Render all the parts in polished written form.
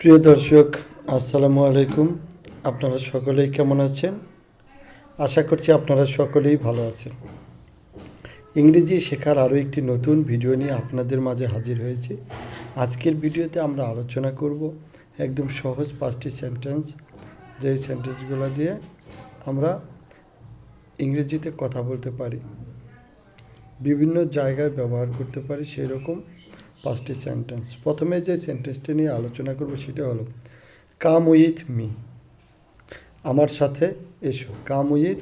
প্রিয় দর্শক, আসসালামু আলাইকুম। আপনারা সকলেই কেমন আছেন? আশা করছি আপনারা সকলেই ভালো আছেন। ইংরেজি শেখার আরও একটি নতুন ভিডিও নিয়ে আপনাদের মাঝে হাজির হয়েছি। আজকের ভিডিওতে আমরা আলোচনা করব একদম সহজ 5টি সেন্টেন্স, যেই সেন্টেন্সগুলো দিয়ে আমরা ইংরেজিতে কথা বলতে পারি, বিভিন্ন জায়গায় ব্যবহার করতে পারি, সেই রকম 5টি সেন্টেন্স। প্রথমে যে সেন্টেন্সটি নিয়ে আলোচনা করব সেটা হলো কাম উইথ মি, আমার সাথে এসো। কাম উইথ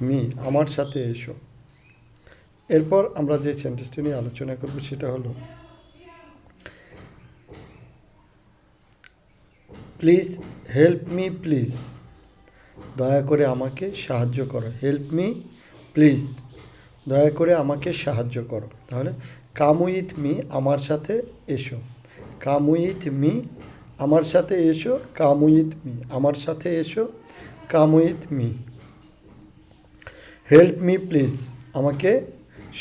মি, আমার সাথে এসো। এরপর আমরা যে সেন্টেন্সটি নিয়ে আলোচনা করব সেটা হলো প্লিজ হেল্প মি প্লিজ, দয়া করে আমাকে সাহায্য করো। হেল্প মি প্লিজ, দয়া করে আমাকে সাহায্য করো। তাহলে কাম উইথ মি, আমার সাথে এসো। কাম উইথ মি, আমার সাথে এসো। কাম উইথ মি, আমার সাথে এসো। Come with me. Help me please, আমাকে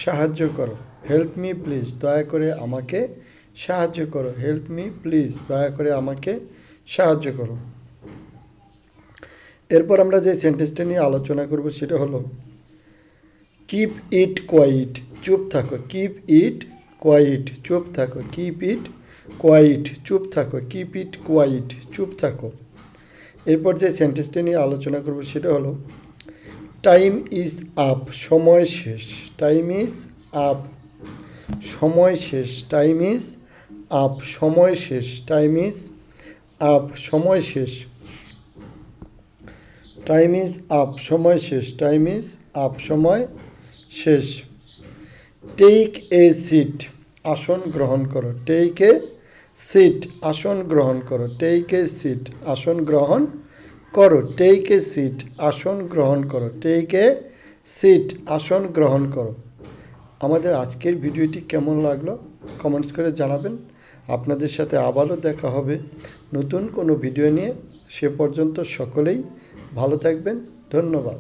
সাহায্য করো। হেল্প মি প্লিজ, দয়া করে আমাকে সাহায্য করো। হেল্প মি প্লিজ, দয়া করে আমাকে সাহায্য করো। এরপর আমরা যে সেন্টেন্সটা নিয়ে আলোচনা করব সেটা হলো কিপ ইট কোয়াইট, চুপ থাকো। কিপ ইট কোয়াইট, চুপ থাকো। কিপ ইট কোয়াইট, চুপ থাকো। কিপ ইট কোয়াইট, চুপ থাকো। এরপর যে সেন্টেন্সটা নিয়ে আলোচনা করব সেটা হলো টাইম ইজ আপ, সময় শেষ। টাইম ইজ আপ, সময় শেষ। টাইম ইজ আপ, সময় শেষ। টাইম ইজ আপ, সময় শেষ। টাইম ইজ আপ, সময় শেষ। টাইম ইজ আপ, সময় শেষ। টেক এ সিট, আসন গ্রহণ করো। টেক এ সিট, আসন গ্রহণ করো। টেক এ সিট, আসন গ্রহণ করো। টেক এ সিট, আসন গ্রহণ করো। টেক এ সিট, আসন গ্রহণ করো। আমাদের আজকের ভিডিওটি কেমন লাগলো কমেন্টস করে জানাবেন। আপনাদের সাথে আবারও দেখা হবে নতুন কোনো ভিডিও নিয়ে। সে পর্যন্ত সকলেই ভালো থাকবেন। ধন্যবাদ।